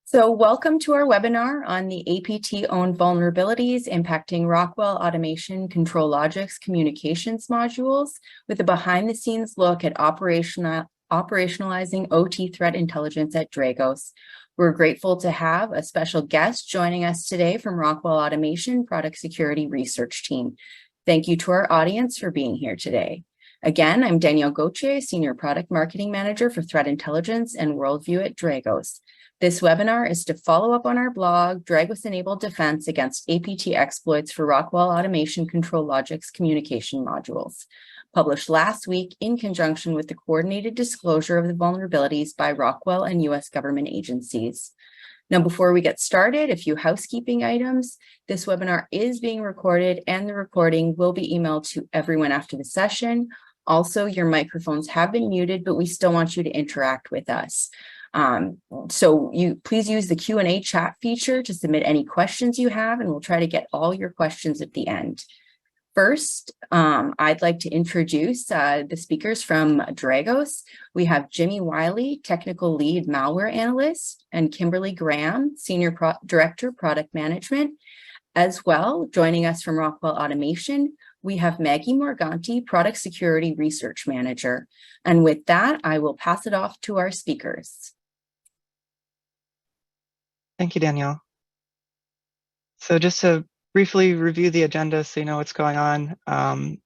So welcome to our webinar on the APT-owned vulnerabilities impacting Rockwell Automation Control Logic's communications modules with a behind-the-scenes look at operationalizing OT threat intelligence at Dragos. We're grateful to have a special guest joining us today from Rockwell Automation Product Security Research Team. Thank you to our audience for being here today. Again, I'm Danielle Gauthier, Senior Product Marketing Manager for Threat Intelligence and Worldview at Dragos. This webinar is to follow up on our blog, Dragos-Enabled Defense Against APT Exploits for Rockwell Automation Control Logic's Communication Modules, published last week in conjunction with the coordinated disclosure of the vulnerabilities by Rockwell and U.S. government agencies. Now, before we get started, a few housekeeping items. This webinar is being recorded and the recording will be emailed to everyone after the session. Also, your microphones have been muted, but we still want you to interact with us. So please use the Q&A chat feature to submit any questions you have, and we'll try to get all your questions at the end. First, I'd like to introduce the speakers from Dragos. We have Jimmy Wiley, Technical Lead Malware Analyst, and Kimberly Graham, Senior Director, Product Management. As well, joining us from Rockwell Automation, we have Maggie Morganti, Product Security Research Manager. And with that, I will pass it off to our speakers. Thank you, Danielle. So just to briefly review the agenda so you know what's going on.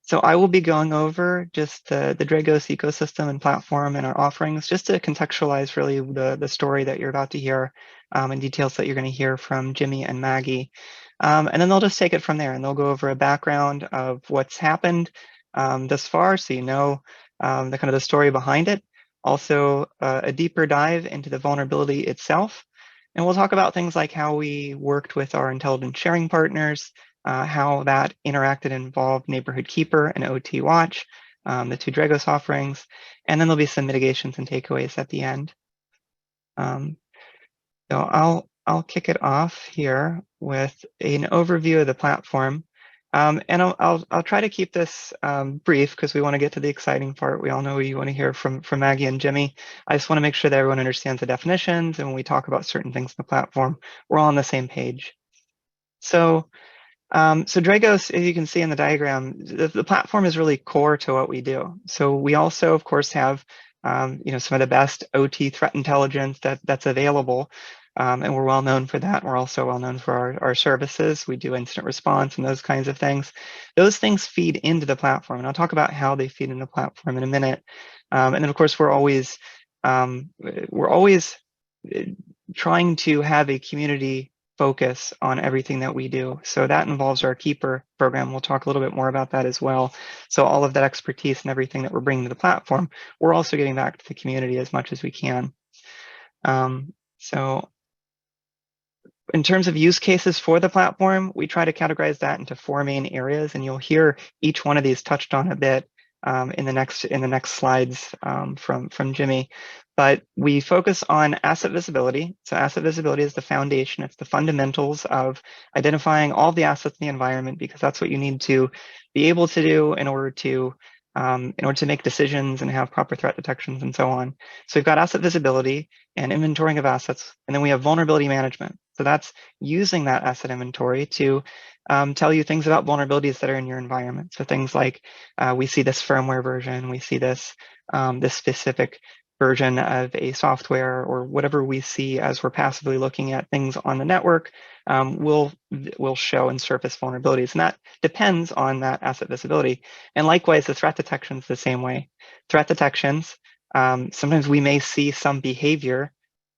So I will be going over just the Dragos ecosystem and platform and our offerings, just to contextualize really the story that you're about to hear and details that you're going to hear from Jimmy and Maggie. And then they'll just take it from there and they'll go over a background of what's happened thus far, so you know the kind of the story behind it. Also, a deeper dive into the vulnerability itself. And we'll talk about things like how we worked with our intelligence sharing partners, how that interacted and involved Neighborhood Keeper and OT Watch, the two Dragos offerings, and then there'll be some mitigations and takeaways at the end. So I'll kick it off here with an overview of the platform. And I'll try to keep this brief because we want to get to the exciting part. We all know you want to hear from Maggie and Jimmy. I just want to make sure that everyone understands the definitions, and when we talk about certain things in the platform, we're all on the same page. So Dragos, as you can see in the diagram, the platform is really core to what we do. So we also, of course, have some of the best OT threat intelligence that's available. And we're well known for that. We're also well known for our services. We do incident response and those kinds of things. Those things feed into the platform, and I'll talk about how they feed into the platform in a minute. And then, of course, we're always trying to have a community focus on everything that we do. So that involves our Keeper program. We'll talk a little bit more about that as well. So all of that expertise and everything that we're bringing to the platform, we're also getting back to the community as much as we can. So in terms of use cases for the platform, we try to categorize that into 4 main areas, and you'll hear each one of these touched on a bit in the next slides from Jimmy. But we focus on asset visibility. So asset visibility is the foundation. It's the fundamentals of identifying all the assets in the environment, because that's what you need to be able to do in order to make decisions and have proper threat detections and so on. So we've got asset visibility and inventorying of assets, and then we have vulnerability management. So that's using that asset inventory to tell you things about vulnerabilities that are in your environment. So things like we see this firmware version, we see this specific version of a software, or whatever we see as we're passively looking at things on the network will show and surface vulnerabilities. And that depends on that asset visibility. And likewise, the threat detection is the same way. Threat detections, sometimes we may see some behavior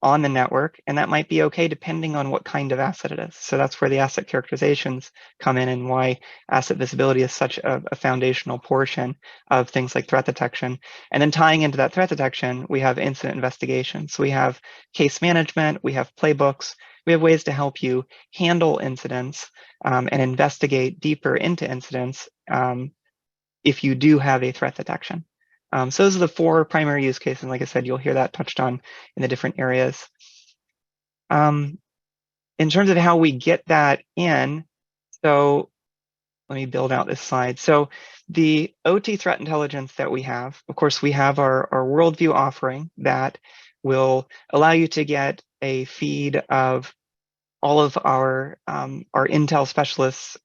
on the network, and that might be okay depending on what kind of asset it is. So that's where the asset characterizations come in, and why asset visibility is such a foundational portion of things like threat detection. And then tying into that threat detection, we have incident investigation. So we have case management, we have playbooks, we have ways to help you handle incidents and investigate deeper into incidents if you do have a threat detection. So those are the 4 primary use cases. And like I said, you'll hear that touched on in the different areas. In terms of how we get that in, so let me build out this slide. So the OT threat intelligence that we have, of course, we have our worldview offering that will allow you to get a feed of all of our Intel specialists,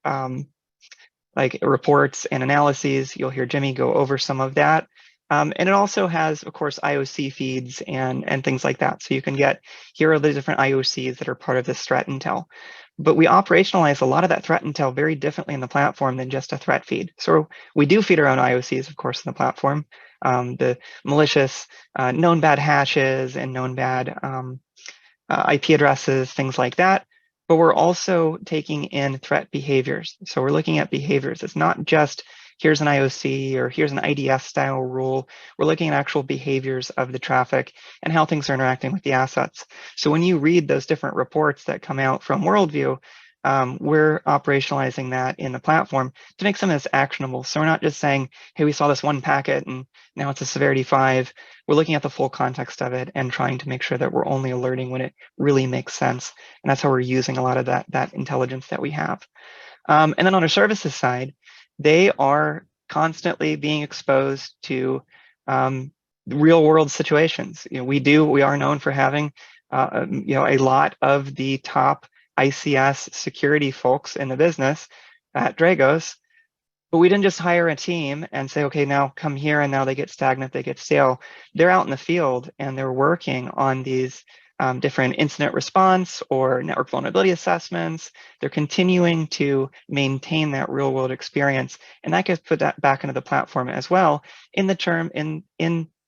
like reports and analyses. You'll hear Jimmy go over some of that. And it also has, of course, IOC feeds and things like that. So you can get, here are the different IOCs that are part of this threat intel. But we operationalize a lot of that threat intel very differently in the platform than just a threat feed. So we do feed our own IOCs, of course, in the platform. The malicious known bad hashes and known bad IP addresses, things like that. But we're also taking in threat behaviors. So we're looking at behaviors. It's not just here's an IOC or here's an IDS style rule. We're looking at actual behaviors of the traffic and how things are interacting with the assets. So when you read those different reports that come out from Worldview, we're operationalizing that in the platform to make some of this actionable. So we're not just saying, hey, we saw this one packet and now it's a severity 5. We're looking at the full context of it and trying to make sure that we're only alerting when it really makes sense. And that's how we're using a lot of that intelligence that we have. And then on our services side, they are constantly being exposed to real world situations. We are known for having a lot of the top ICS security folks in the business at Dragos. But we didn't just hire a team and say, okay, now come here, and now they get stagnant, they get stale. They're out in the field and they're working on these different incident response or network vulnerability assessments. They're continuing to maintain that real world experience. And that gets put that back into the platform as well in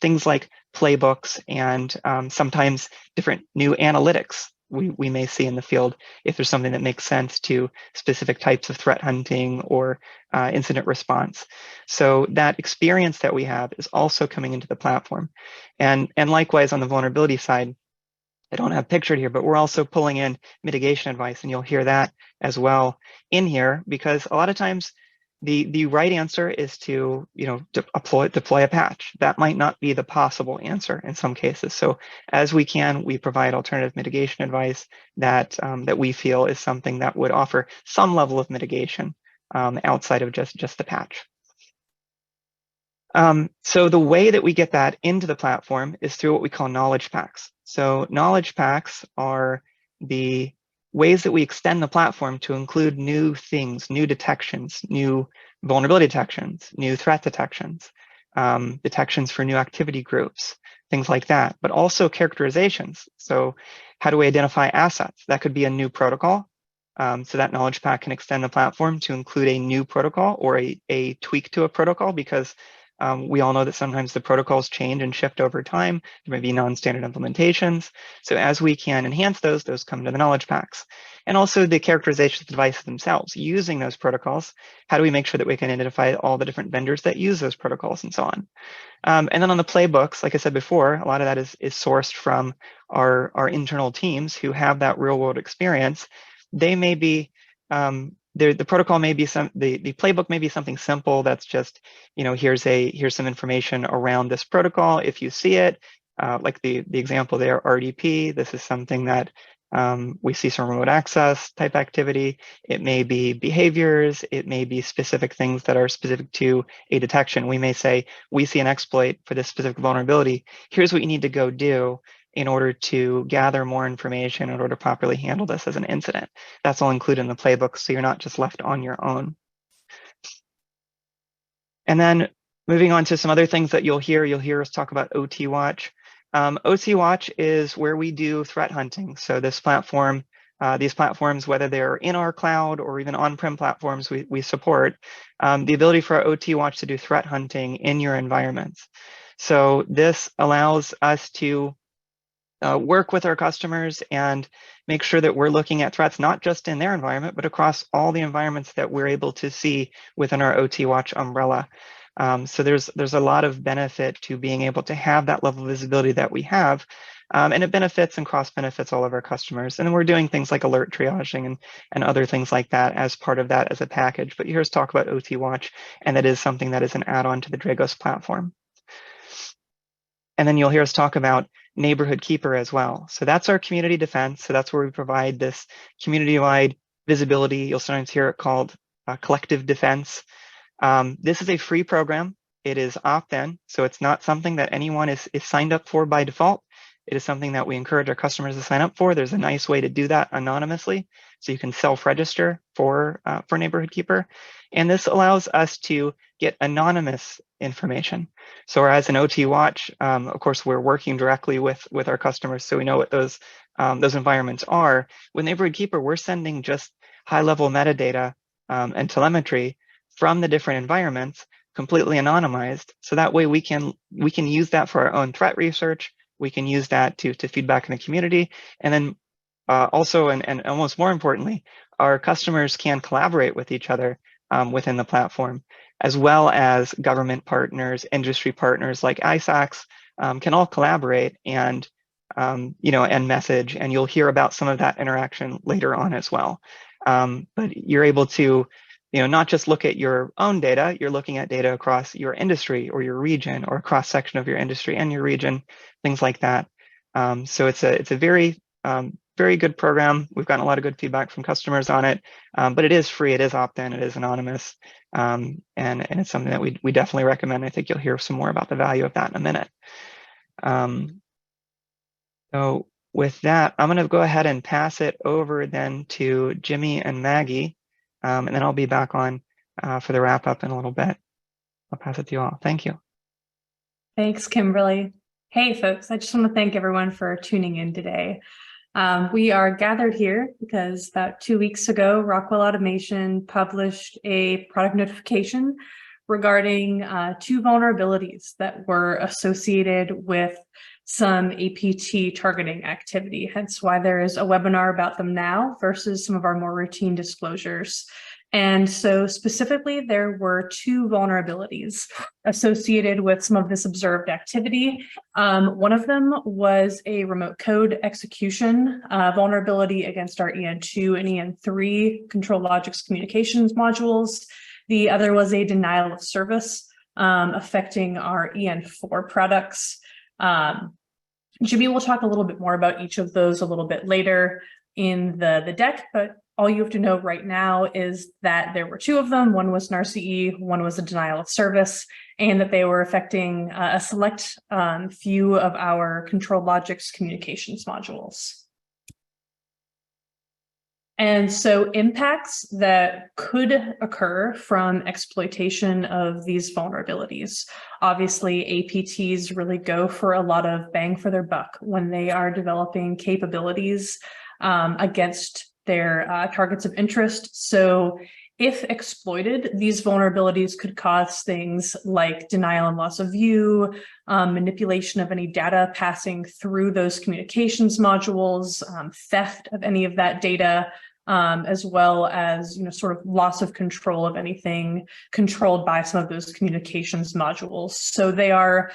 things like playbooks and sometimes different new analytics we may see in the field if there's something that makes sense to specific types of threat hunting or incident response. So that experience that we have is also coming into the platform. And likewise on the vulnerability side, I don't have pictured here, but we're also pulling in mitigation advice, and you'll hear that as well in here, because a lot of times the right answer is to deploy a patch. That might not be the possible answer in some cases. So as we provide alternative mitigation advice that we feel is something that would offer some level of mitigation outside of just the patch. So the way that we get that into the platform is through what we call knowledge packs. So knowledge packs are the ways that we extend the platform to include new things, new detections, new vulnerability detections, new threat detections, detections for new activity groups, things like that, but also characterizations. So how do we identify assets? That could be a new protocol. So that knowledge pack can extend the platform to include a new protocol or a tweak to a protocol, because we all know that sometimes the protocols change and shift over time. There may be non-standard implementations. So as we can enhance those come to the knowledge packs. And also the characterization of the devices themselves. Using those protocols, how do we make sure that we can identify all the different vendors that use those protocols and so on? And then on the playbooks, like I said before, a lot of that is sourced from our internal teams who have that real world experience. They may be the protocol may be the playbook may be something simple that's just, here's some information around this protocol. If you see it, like the example there, RDP, this is something that we see some remote access type activity. It may be behaviors. It may be specific things that are specific to a detection. We may say, we see an exploit for this specific vulnerability. Here's what you need to go do in order to gather more information in order to properly handle this as an incident. That's all included in the playbook, so you're not just left on your own. And then moving on to some other things that you'll hear us talk about OT Watch. OT Watch is where we do threat hunting. So this platform, these platforms, whether they're in our cloud or even on-prem platforms we support, the ability for our OT Watch to do threat hunting in your environments. So this allows us to work with our customers and make sure that we're looking at threats not just in their environment, but across all the environments that we're able to see within our OT Watch umbrella. So there's a lot of benefit to being able to have that level of visibility that we have, and it benefits and cross benefits all of our customers. And we're doing things like alert triaging and other things like that as part of that as a package. But you hear us talk about OT Watch, and that is something that is an add-on to the Dragos platform. And then you'll hear us talk about Neighborhood Keeper as well. So that's our community defense. So that's where we provide this community-wide visibility. You'll sometimes hear it called collective defense. This is a free program. It is opt-in, so it's not something that anyone is signed up for by default. It is something that we encourage our customers to sign up for. There's a nice way to do that anonymously. So you can self-register for Neighborhood Keeper. And this allows us to get anonymous information. So as an OT Watch, of course, we're working directly with our customers, so we know what those environments are. With Neighborhood Keeper, we're sending just high-level metadata and telemetry from the different environments, completely anonymized. So that way we can use that for our own threat research. We can use that to feedback in the community. And then also, and almost more importantly, our customers can collaborate with each other within the platform, as well as government partners, industry partners like ISACs can all collaborate and and message. And you'll hear about some of that interaction later on as well. But you're able to not just look at your own data, you're looking at data across your industry or your region or a cross section of your industry and your region, things like that. So it's a very, very good program. We've gotten a lot of good feedback from customers on it, but it is free, it is opt-in, it is anonymous, and it's something that we definitely recommend. I think you'll hear some more about the value of that in a minute. So with that, I'm going to go ahead and pass it over then to Jimmy and Maggie. And then I'll be back on for the wrap up in a little bit. I'll pass it to you all. Thank you. Thanks, Kimberly. Hey, folks, I just want to thank everyone for tuning in today. We are gathered here because about 2 weeks ago, Rockwell Automation published a product notification regarding 2 vulnerabilities that were associated with some APT targeting activity, hence why there is a webinar about them now versus some of our more routine disclosures. And so specifically, there were 2 vulnerabilities associated with some of this observed activity. One of them was a remote code execution vulnerability against our EN2 and EN3 control logics communications modules. The other was a denial of service affecting our EN4 products. Jimmy will talk a little bit more about each of those a little bit later in the deck, but all you have to know right now is that there were 2 of them. One was an RCE, one was a denial of service, and that they were affecting a select few of our control logics communications modules. And so impacts that could occur from exploitation of these vulnerabilities. Obviously, APTs really go for a lot of bang for their buck when they are developing capabilities against their targets of interest. So if exploited, these vulnerabilities could cause things like denial and loss of view, manipulation of any data passing through those communications modules, theft of any of that data, as well as sort of loss of control of anything controlled by some of those communications modules. So they are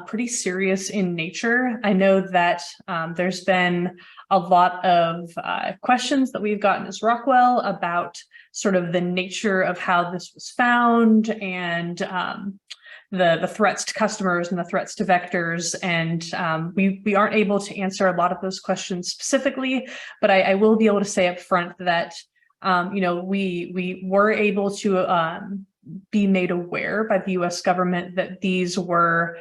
pretty serious in nature. I know that there's been a lot of questions that we've gotten as Rockwell about sort of the nature of how this was found and the threats to customers and the threats to vectors. And we aren't able to answer a lot of those questions specifically, but I will be able to say up front that we were able to be made aware by the US government that these were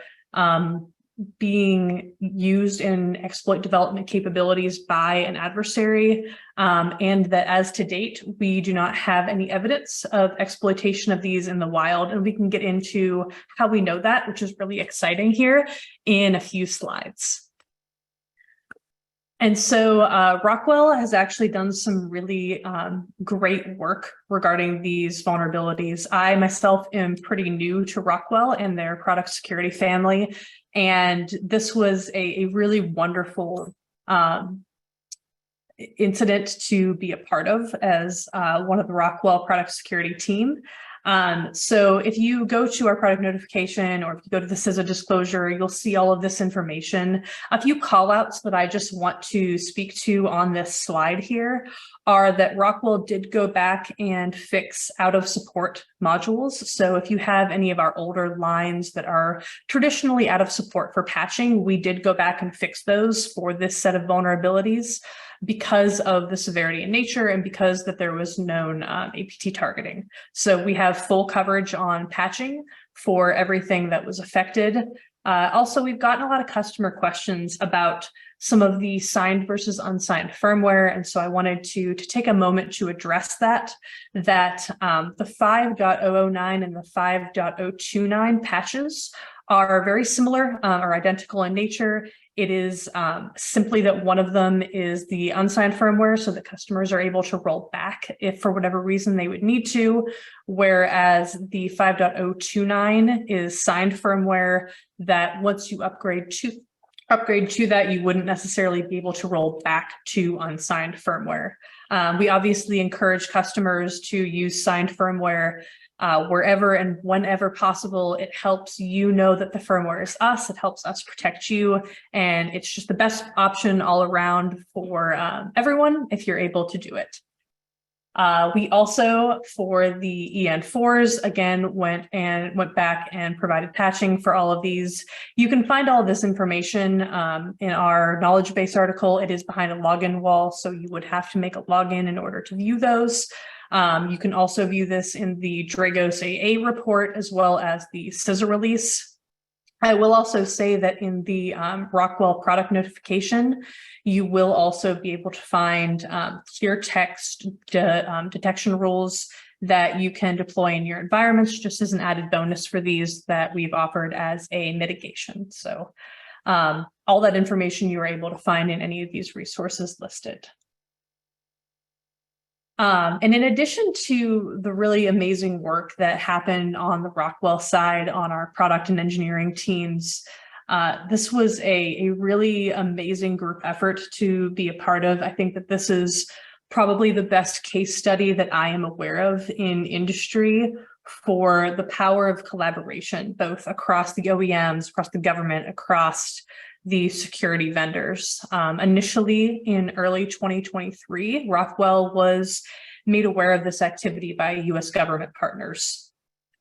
being used in exploit development capabilities by an adversary, and that as to date, we do not have any evidence of exploitation of these in the wild. And we can get into how we know that, which is really exciting here in a few slides. And so Rockwell has actually done some really great work regarding these vulnerabilities. I myself am pretty new to Rockwell and their product security family. And this was a really wonderful incident to be a part of as one of the Rockwell product security team. So if you go to our product notification or if you go to the CISA disclosure, you'll see all of this information. A few call outs that I just want to speak to on this slide here are that Rockwell did go back and fix out of support modules. So if you have any of our older lines that are traditionally out of support for patching, we did go back and fix those for this set of vulnerabilities because of the severity and nature and because that there was known APT targeting. So we have full coverage on patching for everything that was affected. Also, we've gotten a lot of customer questions about some of the signed versus unsigned firmware. And so I wanted to take a moment to address that the 5.009 and the 5.029 patches are very similar or identical in nature. It is simply that one of them is the unsigned firmware, so that customers are able to roll back if for whatever reason they would need to, whereas the 5.029 is signed firmware that once you upgrade to that, you wouldn't necessarily be able to roll back to unsigned firmware. We obviously encourage customers to use signed firmware wherever and whenever possible. It helps you know that the firmware is us. It helps us protect you. And it's just the best option all around for everyone if you're able to do it. We also, for the EN4s, again, went back and provided patching for all of these. You can find all of this information in our knowledge base article. It is behind a login wall, so you would have to make a login in order to view those. You can also view this in the Dragos AA report, as well as the scissor release. I will also say that in the Rockwell product notification, you will also be able to find clear text detection rules that you can deploy in your environments, just as an added bonus for these that we've offered as a mitigation. So all that information you are able to find in any of these resources listed. And in addition to the really amazing work that happened on the Rockwell side on our product and engineering teams, this was a really amazing group effort to be a part of. I think that this is probably the best case study that I am aware of in industry for the power of collaboration, both across the OEMs, across the government, across the security vendors. Initially in early 2023, Rockwell was made aware of this activity by US government partners.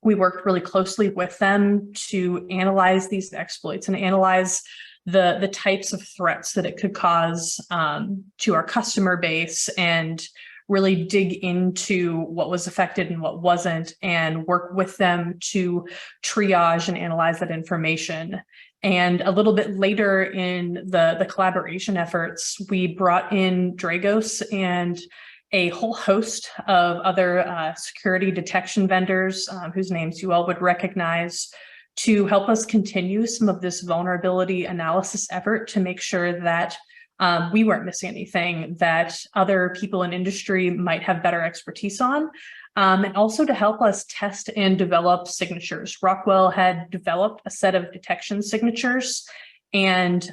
We worked really closely with them to analyze these exploits and analyze the types of threats that it could cause to our customer base, and really dig into what was affected and what wasn't, and work with them to triage and analyze that information. And a little bit later in the collaboration efforts, we brought in Dragos and a whole host of other security detection vendors whose names you all would recognize, to help us continue some of this vulnerability analysis effort to make sure that we weren't missing anything that other people in industry might have better expertise on. And also to help us test and develop signatures. Rockwell had developed a set of detection signatures, and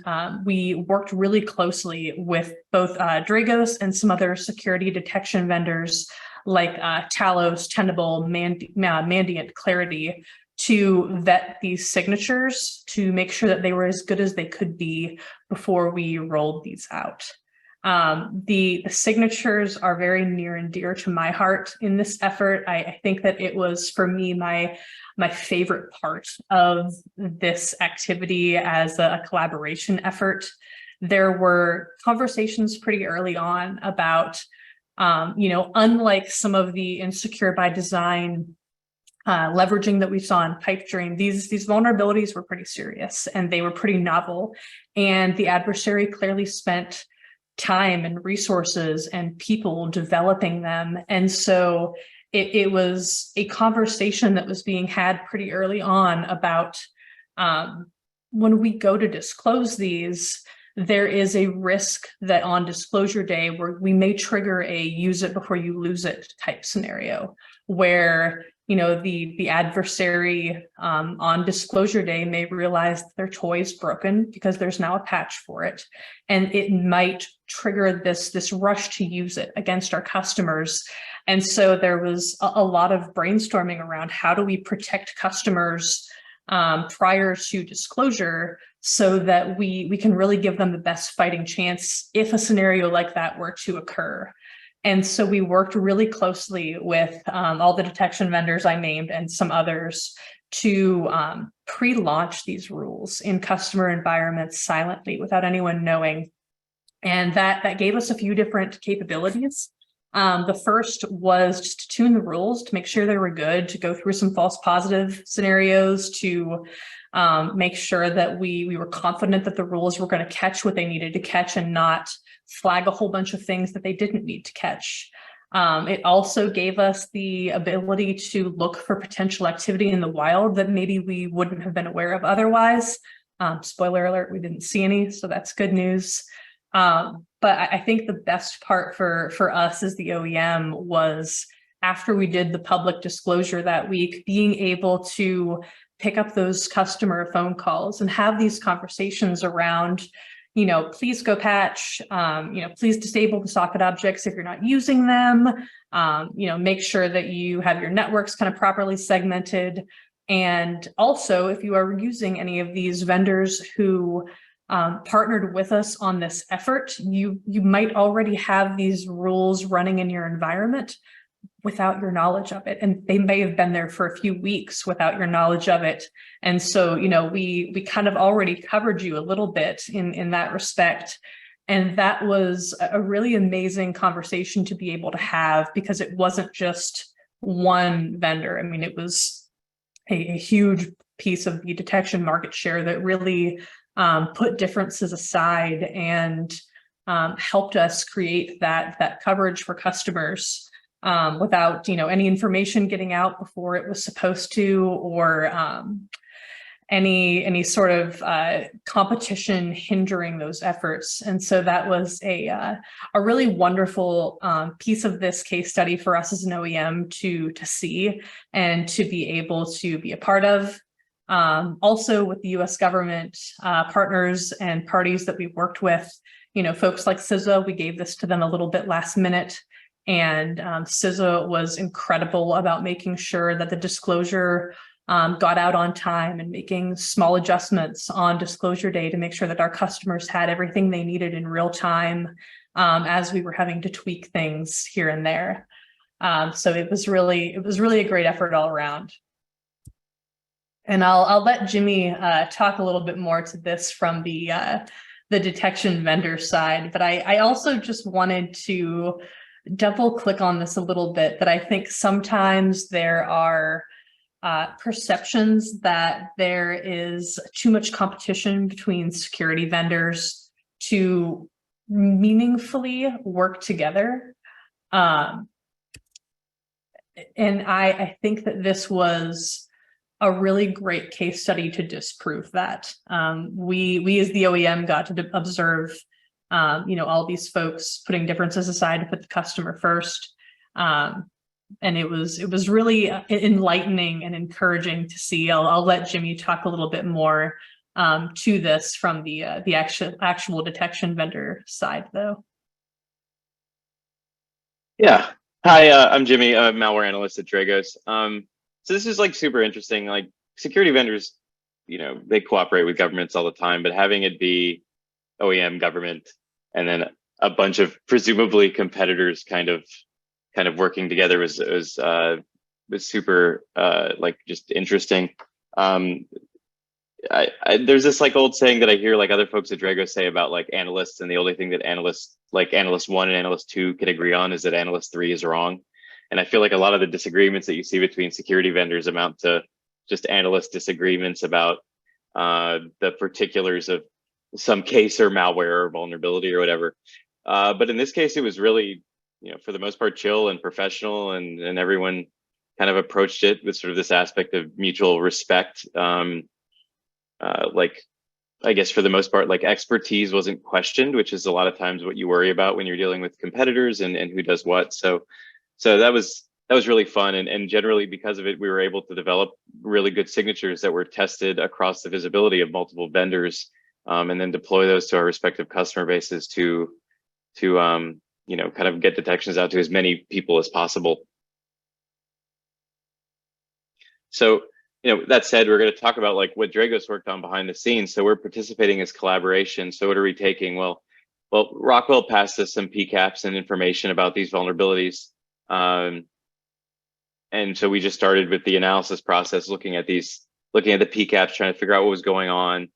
we worked really closely with both Dragos and some other security detection vendors like Talos, Tenable, Mandiant, Clarity, to vet these signatures to make sure that they were as good as they could be before we rolled these out. The signatures are very near and dear to my heart in this effort. I think that it was, for me, my favorite part of this activity as a collaboration effort. There were conversations pretty early on about, unlike some of the insecure by design leveraging that we saw in pipe dream, these vulnerabilities were pretty serious and they were pretty novel. And the adversary clearly spent time and resources and people developing them. And so it was a conversation that was being had pretty early on about when we go to disclose these, there is a risk that on disclosure day where we may trigger a use it before you lose it type scenario, where the adversary on disclosure day may realize that their toy is broken because there's now a patch for it, and it might trigger this rush to use it against our customers. And so there was a lot of brainstorming around how do we protect customers prior to disclosure, so that we can really give them the best fighting chance if a scenario like that were to occur. And so we worked really closely with all the detection vendors I named and some others to pre-launch these rules in customer environments silently without anyone knowing. And that gave us a few different capabilities. The first was just to tune the rules to make sure they were good, to go through some false positive scenarios, to make sure that we were confident that the rules were going to catch what they needed to catch and not flag a whole bunch of things that they didn't need to catch. It also gave us the ability to look for potential activity in the wild that maybe we wouldn't have been aware of otherwise. Spoiler alert, we didn't see any, so that's good news. But I think the best part for us as the OEM was after we did the public disclosure that week, being able to pick up those customer phone calls and have these conversations around, please go patch, please disable the socket objects if you're not using them, make sure that you have your networks kind of properly segmented. And also, if you are using any of these vendors who partnered with us on this effort, you might already have these rules running in your environment without your knowledge of it. And they may have been there for a few weeks without your knowledge of it. And so, we kind of already covered you a little bit in that respect. And that was a really amazing conversation to be able to have, because it wasn't just one vendor. I mean, it was a huge piece of the detection market share that really put differences aside and helped us create that coverage for customers without any information getting out before it was supposed to, or any sort of competition hindering those efforts. And so that was a really wonderful piece of this case study for us as an OEM to see and to be able to be a part of. Also with the US government partners and parties that we worked with, folks like CISA, we gave this to them a little bit last minute. And CISA was incredible about making sure that the disclosure got out on time and making small adjustments on disclosure day to make sure that our customers had everything they needed in real time as we were having to tweak things here and there. So it was really a great effort all around. And I'll let Jimmy talk a little bit more to this from the detection vendor side, but I also just wanted to double click on this a little bit, that I think sometimes there are perceptions that there is too much competition between security vendors to meaningfully work together. And I think that this was a really great case study to disprove that. We as the OEM got to observe all these folks putting differences aside to put the customer first. And it was really enlightening and encouraging to see. I'll let Jimmy talk a little bit more to this from the actual detection vendor side, though. Yeah. Hi, I'm Jimmy, a malware analyst at Dragos. So this is like super interesting. Like security vendors, they cooperate with governments all the time, but having it be OEM, government, and then a bunch of presumably competitors kind of working together was super like just interesting. There's this like old saying that I hear like other folks at Dragos say about like analysts, and the only thing that analyst 1 and analyst 2 can agree on is that analyst 3 is wrong. And I feel like a lot of the disagreements that you see between security vendors amount to just analyst disagreements about the particulars of some case or malware or vulnerability or whatever. But in this case, it was really, for the most part, chill and professional, and everyone kind of approached it with sort of this aspect of mutual respect. Like, I guess for the most part, like expertise wasn't questioned, which is a lot of times what you worry about when you're dealing with competitors and who does what. So that was really fun. And generally because of it, we were able to develop really good signatures that were tested across the visibility of multiple vendors, and then deploy those to our respective customer bases to kind of get detections out to as many people as possible. So, that said, we're going to talk about like what Dragos worked on behind the scenes. So we're participating as collaboration. So what are we taking? Well, Rockwell passed us some PCAPs and information about these vulnerabilities. And so we just started with the analysis process, looking at the PCAPs, trying to figure out what was going on.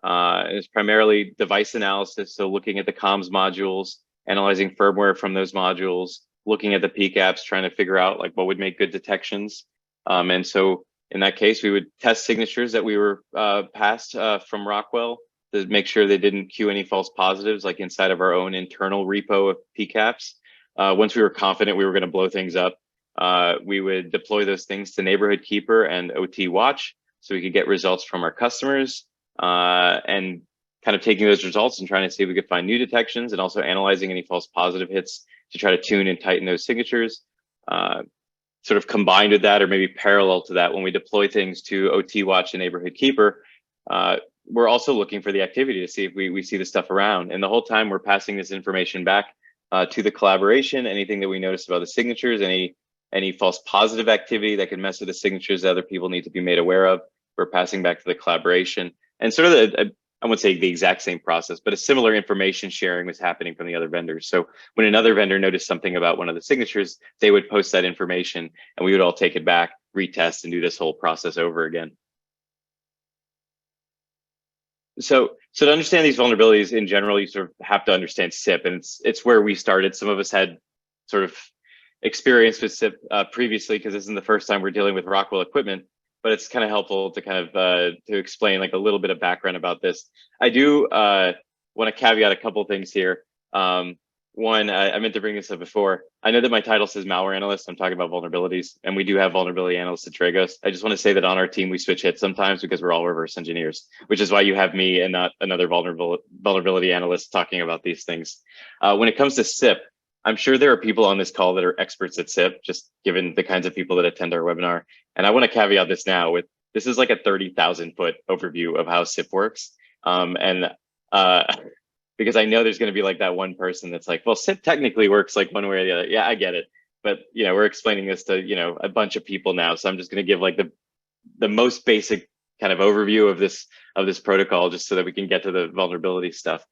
It's primarily device analysis. So looking at the comms modules, analyzing firmware from those modules, looking at the PCAPs, trying to figure out like what would make good detections. And so In that case, we would test signatures that we were passed from Rockwell to make sure they didn't queue any false positives, like inside of our own internal repo of PCAPs. Once we were confident we were going to blow things up, we would deploy those things to Neighborhood Keeper and OT Watch so we could get results from our customers, and kind of taking those results and trying to see if we could find new detections, and also analyzing any false positive hits to try to tune and tighten those signatures. Sort of combined with that, or maybe parallel to that, when we deploy things to OT Watch and Neighborhood Keeper, we're also looking for the activity to see if we see the stuff around. And the whole time we're passing this information back to the collaboration, anything that we notice about the signatures, any false positive activity that could mess with the signatures that other people need to be made aware of, we're passing back to the collaboration. And sort of I wouldn't say the exact same process, but a similar information sharing was happening from the other vendors. So when another vendor noticed something about one of the signatures, they would post that information and we would all take it back, retest, and do this whole process over again. So to understand these vulnerabilities in general, you sort of have to understand SIP, and it's where we started. Some of us had sort of experience with SIP previously, because this isn't the first time we're dealing with Rockwell equipment. But it's kind of helpful to kind of to explain like a little bit of background about this. I do want to caveat a couple things here. One, I meant to bring this up before. I know that my title says malware analyst. I'm talking about vulnerabilities, and we do have vulnerability analysts at Dragos. I just want to say that on our team, we switch hits sometimes because we're all reverse engineers, which is why you have me and not another vulnerability analyst talking about these things. When it comes to SIP, I'm sure there are people on this call that are experts at SIP, just given the kinds of people that attend our webinar. And I want to caveat this now with, this is like a 30,000 foot overview of how SIP works. Because I know there's going to be like that one person that's like, well, SIP technically works like one way or the other. Yeah, I get it. But, we're explaining this to, a bunch of people now. So I'm just going to give like the most basic kind of overview of this protocol, just so that we can get to the vulnerability stuff.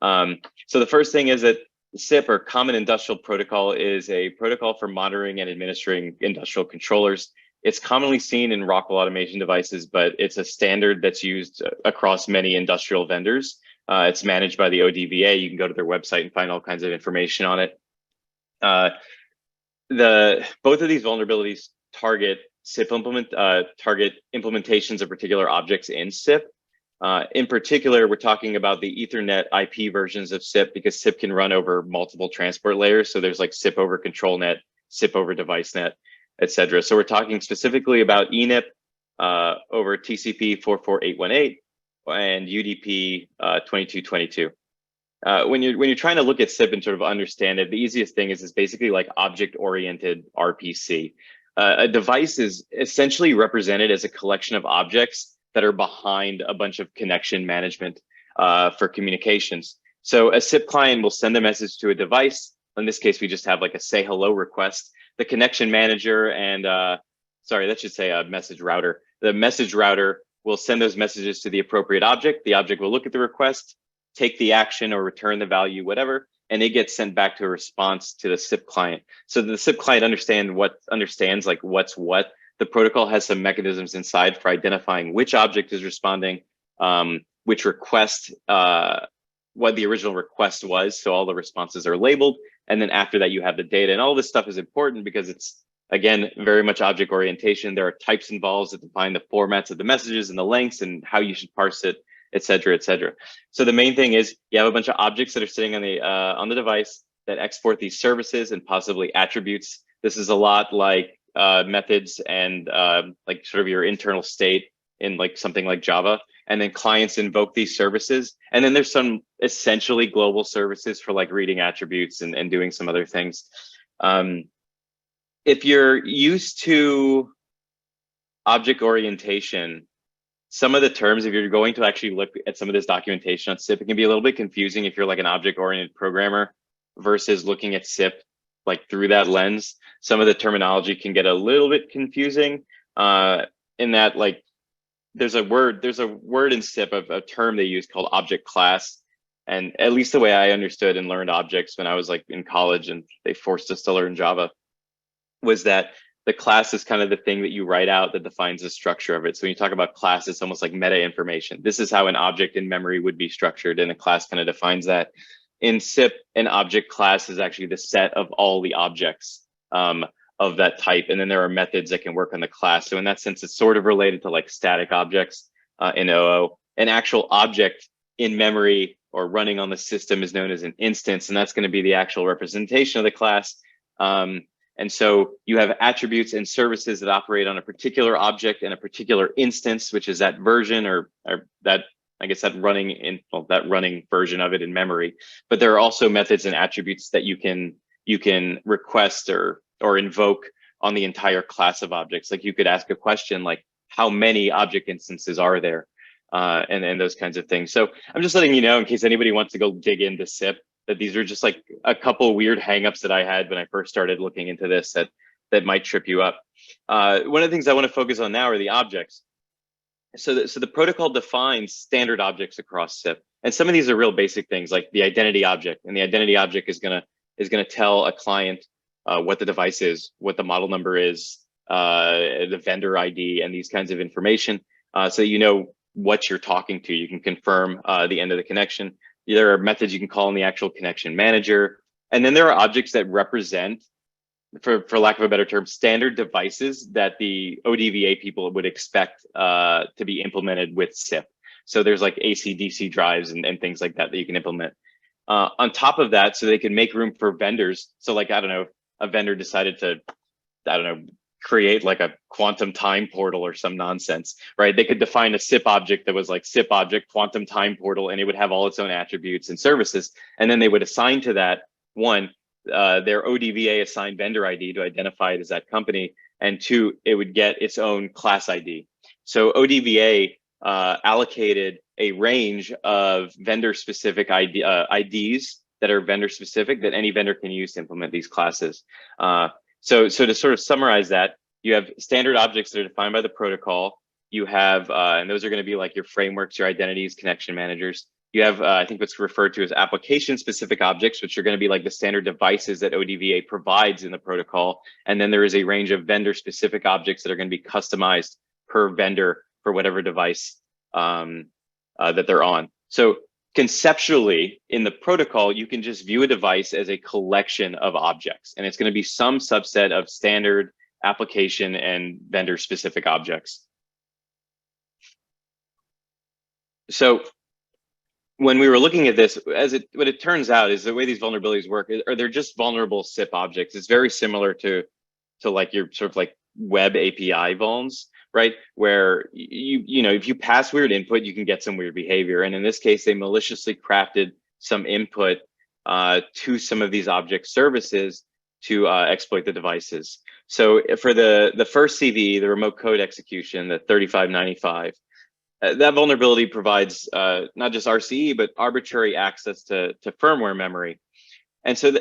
So the first thing is that SIP, or Common Industrial Protocol, is a protocol for monitoring and administering industrial controllers. It's commonly seen in Rockwell automation devices, but it's a standard that's used across many industrial vendors. It's managed by the ODVA. You can go to their website and find all kinds of information on it. Both of these vulnerabilities target SIP target implementations of particular objects in SIP. In particular, we're talking about the Ethernet IP versions of SIP, because SIP can run over multiple transport layers. So there's like SIP over control net, SIP over device net, et cetera. So we're talking specifically about ENIP over TCP 44818 and UDP 2222. When you're trying to look at SIP and sort of understand it, the easiest thing is basically like object-oriented RPC. A device is essentially represented as a collection of objects that are behind a bunch of connection management for communications. So a SIP client will send a message to a device. In this case, we just have like a say hello request. The connection manager and, sorry, that should say a message router. The message router will send those messages to the appropriate object. The object will look at the request, take the action or return the value, whatever, and it gets sent back to a response to the SIP client. So the SIP client understands like what's what. The protocol has some mechanisms inside for identifying which object is responding, which request, what the original request was. So all the responses are labeled. And then after that, you have the data. And all this stuff is important because it's, again, very much object orientation. There are types involved that define the formats of the messages and the lengths and how you should parse it, et cetera, et cetera. So the main thing is you have a bunch of objects that are sitting on the device that export these services and possibly attributes. This is a lot like methods and like sort of your internal state in like something like Java. And then clients invoke these services. And then there's some essentially global services for like reading attributes and doing some other things. If you're used to object orientation, some of the terms, if you're going to actually look at some of this documentation on SIP, it can be a little bit confusing if you're like an object-oriented programmer versus looking at SIP like through that lens. Some of the terminology can get a little bit confusing in that like there's a word in SIP, a term they use called object class. And at least the way I understood and learned objects when I was like in college and they forced us to learn Java was that the class is kind of the thing that you write out that defines the structure of it. So when you talk about class, it's almost like meta information. This is how an object in memory would be structured, and a class kind of defines that. In SIP, an object class is actually the set of all the objects of that type. And then there are methods that can work on the class. So in that sense, it's sort of related to like static objects in OO. An actual object in memory or running on the system is known as an instance, and that's going to be the actual representation of the class. And so you have attributes and services that operate on a particular object and a particular instance, which is that version or that, I guess, that running version of it in memory. But there are also methods and attributes that you can request or invoke on the entire class of objects. Like you could ask a question like, how many object instances are there? And those kinds of things. So I'm just letting you know, in case anybody wants to go dig into SIP, that these are just like a couple weird hangups that I had when I first started looking into this that might trip you up. One of the things I want to focus on now are the objects. So the protocol defines standard objects across SIP, and some of these are real basic things like the identity object, and the identity object is gonna tell a client what the device is, what the model number is, the vendor ID, and these kinds of information, so you know what you're talking to. You can confirm the end of the connection. There are methods you can call in the actual connection manager. And then there are objects that represent, for lack of a better term, standard devices that the ODVA people would expect to be implemented with SIP. So there's like AC/DC drives and things like that you can implement. On top of that, so they can make room for vendors. So like, I don't know, a vendor decided to, I don't know, create like a quantum time portal or some nonsense, right? They could define a SIP object that was like SIP object quantum time portal, and it would have all its own attributes and services. And then they would assign to that one, their ODVA assigned vendor ID to identify it as that company. And two, it would get its own class ID. So ODVA allocated a range of vendor specific IDs that are vendor specific that any vendor can use to implement these classes. So to sort of summarize that, you have standard objects that are defined by the protocol. You have, and those are going to be like your frameworks, your identities, connection managers. You have, I think what's referred to as application-specific objects, which are going to be like the standard devices that ODVA provides in the protocol. And then there is a range of vendor-specific objects that are going to be customized per vendor for whatever device that they're on. So conceptually, in the protocol, you can just view a device as a collection of objects, and it's going to be some subset of standard application and vendor-specific objects. So when we were looking at this, what it turns out is the way these vulnerabilities work are they're just vulnerable SIP objects. It's very similar to like your sort of like web API vulns, right? Where you know, if you pass weird input, you can get some weird behavior. And in this case, they maliciously crafted some input to some of these object services to exploit the devices. So for the first CV, the remote code execution, the 3595, that vulnerability provides not just RCE, but arbitrary access to firmware memory. And so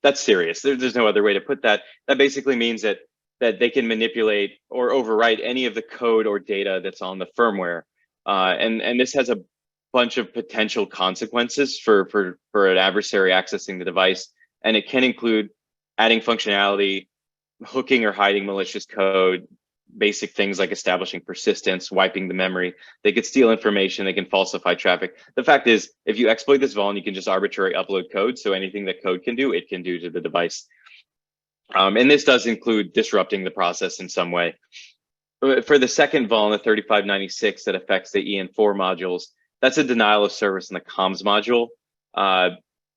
that's serious. There's no other way to put that. That basically means that they can manipulate or overwrite any of the code or data that's on the firmware. And this has a bunch of potential consequences for an adversary accessing the device. And it can include adding functionality, hooking or hiding malicious code, basic things like establishing persistence, wiping the memory. They could steal information, they can falsify traffic. The fact is, if you exploit this vuln, you can just arbitrarily upload code. So anything that code can do, it can do to the device. And this does include disrupting the process in some way. For the second vuln, the 3596 that affects the EN4 modules, that's a denial of service in the comms module.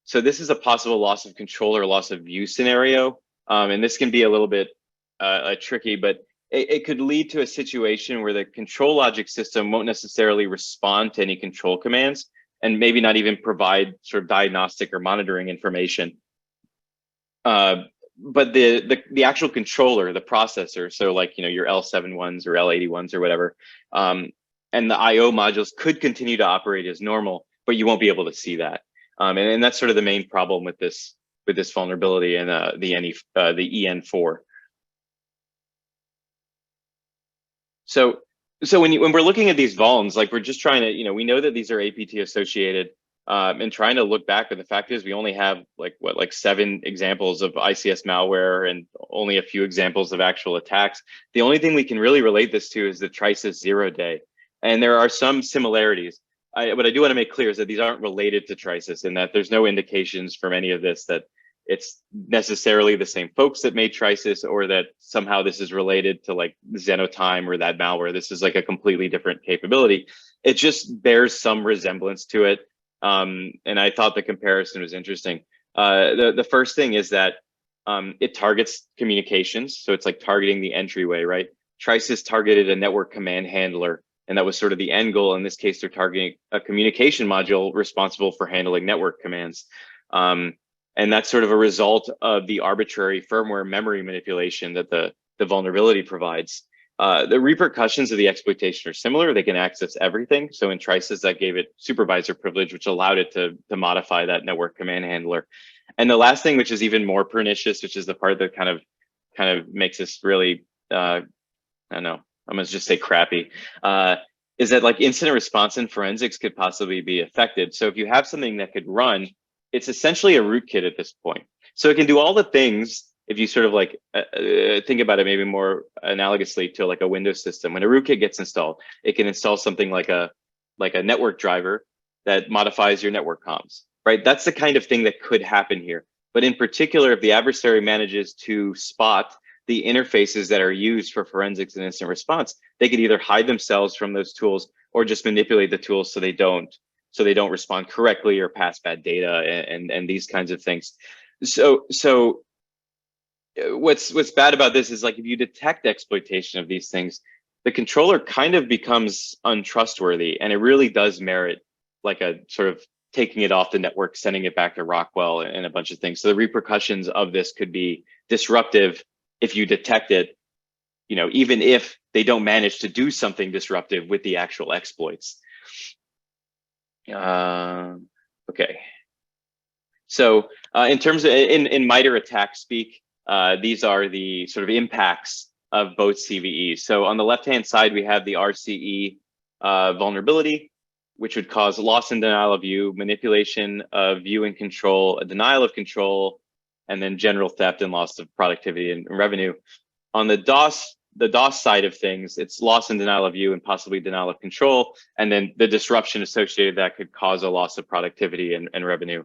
So this is a possible loss of control or loss of view scenario. And this can be a little bit tricky, but it could lead to a situation where the control logic system won't necessarily respond to any control commands and maybe not even provide sort of diagnostic or monitoring information. But the actual controller, the processor, so like, you know, your L71s or L81s or whatever, and the IO modules could continue to operate as normal, but you won't be able to see that. And that's sort of the main problem with this vulnerability in the EN4. So when we're looking at these vulns, like we're just trying to, you know, we know that these are APT associated, and trying to look back, but the fact is we only have like 7 examples of ICS malware and only a few examples of actual attacks. The only thing we can really relate this to is the Trisis 0-day. And there are some similarities. What I do want to make clear is that these aren't related to Trisis, and that there's no indications from any of this that it's necessarily the same folks that made Trisis, or that somehow this is related to like Xenotime or that malware. This is like a completely different capability. It just bears some resemblance to it. And I thought the comparison was interesting. The first thing is that it targets communications. So it's like targeting the entryway, right? Trisis targeted a network command handler, and that was sort of the end goal. In this case, they're targeting a communication module responsible for handling network commands. And that's sort of a result of the arbitrary firmware memory manipulation that the vulnerability provides. The repercussions of the exploitation are similar. They can access everything. So in Trisis, that gave it supervisor privilege, which allowed it to modify that network command handler. And the last thing, which is even more pernicious, which is the part that kind of makes this really, I don't know, I'm gonna just say crappy, is that like incident response and forensics could possibly be affected. So if you have something that could run, it's essentially a rootkit at this point. So it can do all the things. If you sort of like think about it maybe more analogously to like a Windows system, when a rootkit gets installed, it can install something like a network driver that modifies your network comms, right? That's the kind of thing that could happen here. But in particular, if the adversary manages to spot the interfaces that are used for forensics and incident response, they could either hide themselves from those tools or just manipulate the tools so they don't respond correctly or pass bad data and these kinds of things. So what's bad about this is like if you detect exploitation of these things, the controller kind of becomes untrustworthy, and it really does merit like a sort of taking it off the network, sending it back to Rockwell and a bunch of things. So the repercussions of this could be disruptive if you detect it, you know, even if they don't manage to do something disruptive with the actual exploits. Okay. So in terms of in MITRE ATT&CK speak, these are the sort of impacts of both CVEs. So on the left-hand side, we have the RCE vulnerability, which would cause loss and denial of view, manipulation of view and control, a denial of control, and then general theft and loss of productivity and revenue. On the DOS side of things, it's loss and denial of view and possibly denial of control, and then the disruption associated that could cause a loss of productivity and revenue.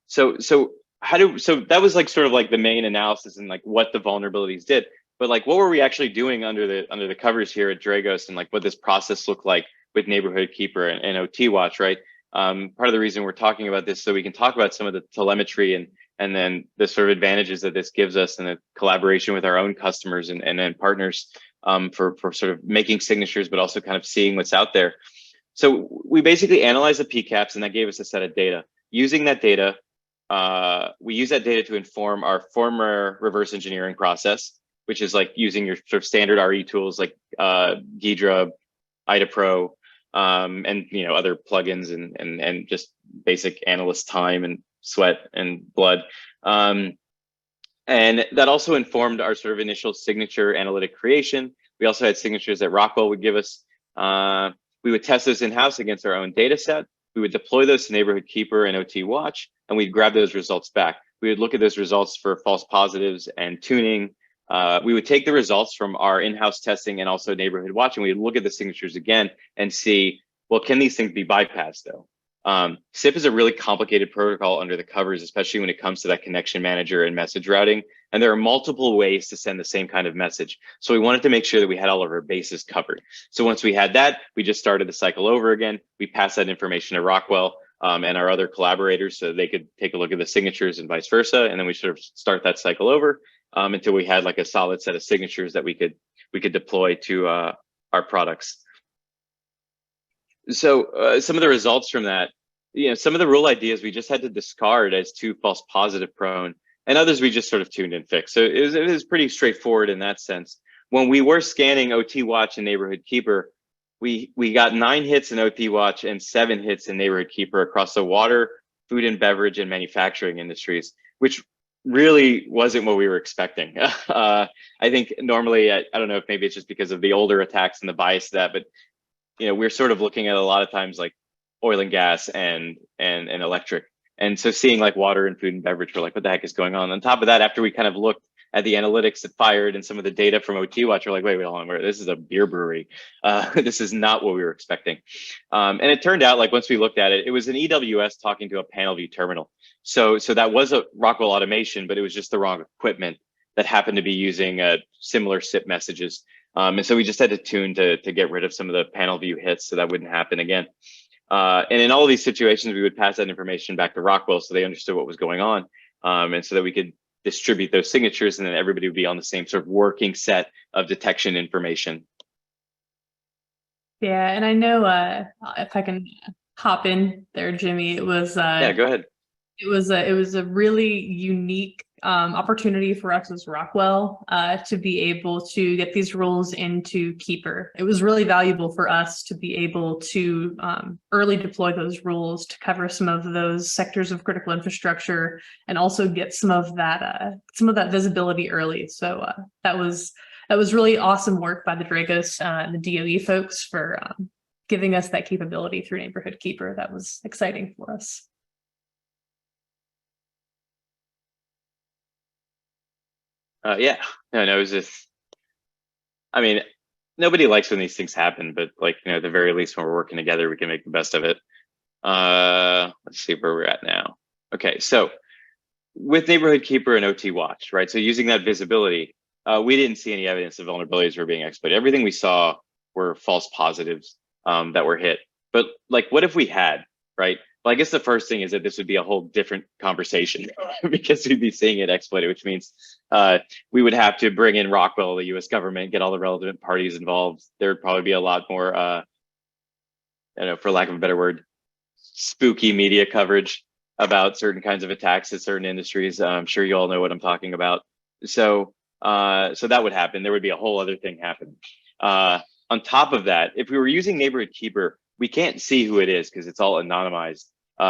So that was like sort of like the main analysis and like what the vulnerabilities did. But like, what were we actually doing under the covers here at Dragos, and like what this process looked like with Neighborhood Keeper and OT Watch, right? Part of the reason we're talking about this so we can talk about some of the telemetry and then the sort of advantages that this gives us in the collaboration with our own customers and partners for sort of making signatures, but also kind of seeing what's out there. So we basically analyzed the PCAPs, and that gave us a set of data. Using that data, we use that data to inform our former reverse engineering process, which is like using your sort of standard RE tools like Ghidra, IDAPRO, and you know, other plugins and just basic analyst time and sweat and blood. And that also informed our sort of initial signature analytic creation. We also had signatures that Rockwell would give us. We would test those in-house against our own data set. We would deploy those to Neighborhood Keeper and OT Watch, and we'd grab those results back. We would look at those results for false positives and tuning. We would take the results from our in-house testing and also Neighborhood Watch, and we'd look at the signatures again and see, well, can these things be bypassed though? SIP is a really complicated protocol under the covers, especially when it comes to that connection manager and message routing. And there are multiple ways to send the same kind of message. So we wanted to make sure that we had all of our bases covered. So once we had that, we just started the cycle over again. We passed that information to Rockwell and our other collaborators so they could take a look at the signatures and vice versa. And then we sort of start that cycle over until we had like a solid set of signatures that we could deploy to our products. So some of the results from that, you know, some of the rule ideas we just had to discard as too false positive prone, and others we just sort of tuned and fixed. So it was pretty straightforward in that sense. When we were scanning OT Watch and Neighborhood Keeper, we got 9 hits in OT Watch and 7 hits in Neighborhood Keeper across the water, food and beverage, and manufacturing industries, which really wasn't what we were expecting. I think normally, I don't know if maybe it's just because of the older attacks and the bias of that, but you know, we're sort of looking at a lot of times like oil and gas and electric. And so seeing like water and food and beverage, we're like, what the heck is going on? On top of that, after we kind of looked at the analytics that fired and some of the data from OT Watch, we're like, wait, hold on, this is a beer brewery. This is not what we were expecting. And it turned out, like, once we looked at it, it was an EWS talking to a panel view terminal. So that was a Rockwell automation, but it was just the wrong equipment that happened to be using similar SIP messages. And so we just had to tune to get rid of some of the panel view hits so that wouldn't happen again. And in all of these situations, we would pass that information back to Rockwell so they understood what was going on, and so that we could distribute those signatures, and then everybody would be on the same sort of working set of detection information. Yeah, and I know if I can hop in there, Jimmy, it was Yeah, go ahead. It was a really unique opportunity for us as Rockwell to be able to get these rules into Keeper. It was really valuable for us to be able to early deploy those rules to cover some of those sectors of critical infrastructure and also get some of that visibility early. So that was really awesome work by the Dragos and the DOE folks for giving us that capability through Neighborhood Keeper. That was exciting for us. Yeah, no, it was just, I mean, nobody likes when these things happen, but like, at the very least, when we're working together, we can make the best of it. Let's see where we're at now. Okay, so with Neighborhood Keeper and OT Watch, right? So using that visibility, we didn't see any evidence of vulnerabilities were being exploited. Everything we saw were false positives that were hit. But like, what if we had, right? Well, I guess the first thing is that this would be a whole different conversation because we'd be seeing it exploited, which means we would have to bring in Rockwell, the US government, get all the relevant parties involved. There would probably be a lot more, I don't know, for lack of a better word, spooky media coverage about certain kinds of attacks at certain industries. I'm sure you all know what I'm talking about. So that would happen. There would be a whole other thing happen. On top of that, if we were using Neighborhood Keeper, we can't see who it is because it's all anonymized.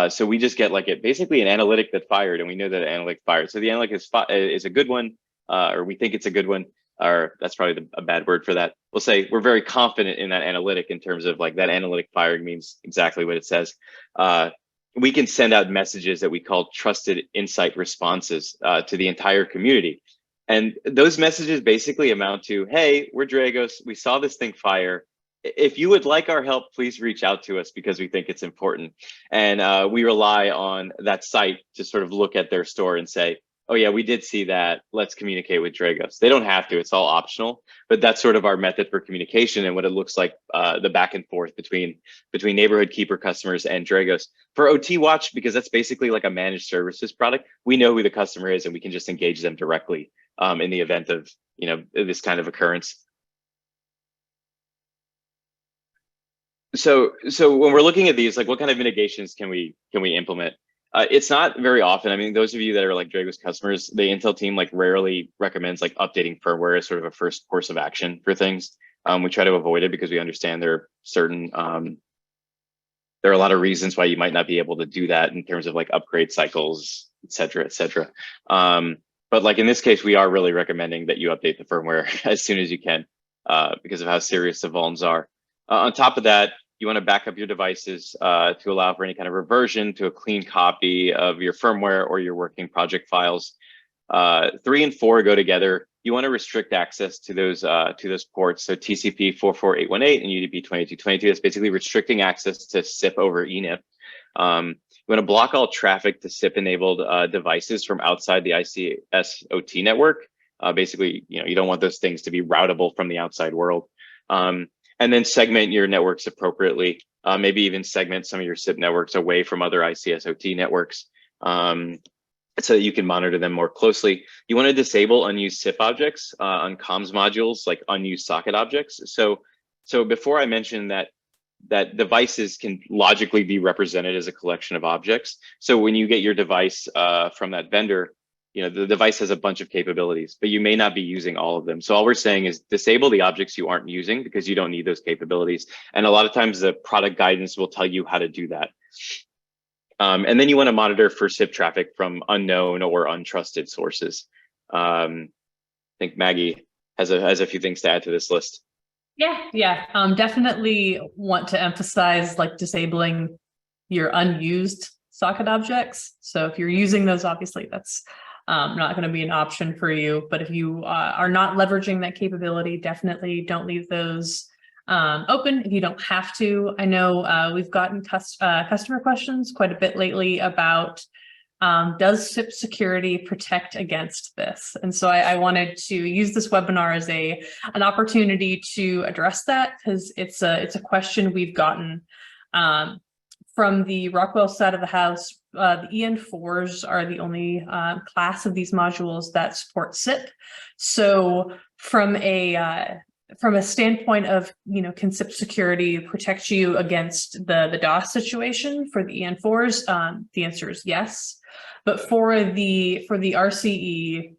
So we just get like basically an analytic that fired, and we know that an analytic fired. So the analytic is a good one, or we think it's a good one, or that's probably a bad word for that. We'll say we're very confident in that analytic in terms of like that analytic firing means exactly what it says. We can send out messages that we call trusted insight responses to the entire community. And those messages basically amount to, hey, we're Dragos, we saw this thing fire. If you would like our help, please reach out to us because we think it's important. And we rely on that site to sort of look at their store and say, oh yeah, we did see that. Let's communicate with Dragos. They don't have to, it's all optional, but that's sort of our method for communication and what it looks like the back and forth between Neighborhood Keeper customers and Dragos. For OT Watch, because that's basically like a managed services product, we know who the customer is and we can just engage them directly in the event of this kind of occurrence. So when we're looking at these, like what kind of mitigations can we implement? It's not very often. I mean, those of you that are like Dragos customers, the Intel team like rarely recommends like updating firmware as sort of a first course of action for things. We try to avoid it because we understand there are certain, there are a lot of reasons why you might not be able to do that in terms of like upgrade cycles, et cetera, et cetera. But like in this case, we are really recommending that you update the firmware as soon as you can because of how serious the vulns are. On top of that, you want to back up your devices to allow for any kind of reversion to a clean copy of your firmware or your working project files. 3 and 4 go together. You want to restrict access to those ports. So TCP 44818 and UDP 2222. That's basically restricting access to SIP over ENIP. You want to block all traffic to SIP-enabled devices from outside the ICS OT network. Basically, you don't want those things to be routable from the outside world. And then segment your networks appropriately. Maybe even segment some of your SIP networks away from other ICS OT networks so that you can monitor them more closely. You want to disable unused SIP objects on comms modules, like unused socket objects. So before I mentioned that devices can logically be represented as a collection of objects. So when you get your device from that vendor, the device has a bunch of capabilities, but you may not be using all of them. So all we're saying is disable the objects you aren't using because you don't need those capabilities. And a lot of times the product guidance will tell you how to do that. And then you want to monitor for SIP traffic from unknown or untrusted sources. I think Maggie has a few things to add to this list. Yeah. Definitely want to emphasize like disabling your unused socket objects. So if you're using those, obviously that's not going to be an option for you. But if you are not leveraging that capability, definitely don't leave those open if you don't have to. I know we've gotten customer questions quite a bit lately about does SIP security protect against this? And so I wanted to use this webinar as an opportunity to address that, because it's a question we've gotten from the Rockwell side of the house. The EN4s are the only class of these modules that support SIP. So from a standpoint of, can SIP security protect you against the DOS situation for the EN4s? The answer is yes. But for the RCE,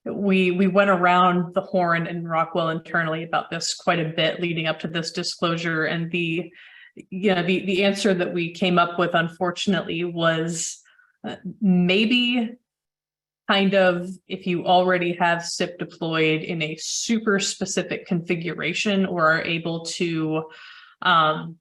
we went around the horn in Rockwell internally about this quite a bit leading up to this disclosure, and the answer that we came up with, unfortunately, was maybe kind of if you already have SIP deployed in a super specific configuration or are able to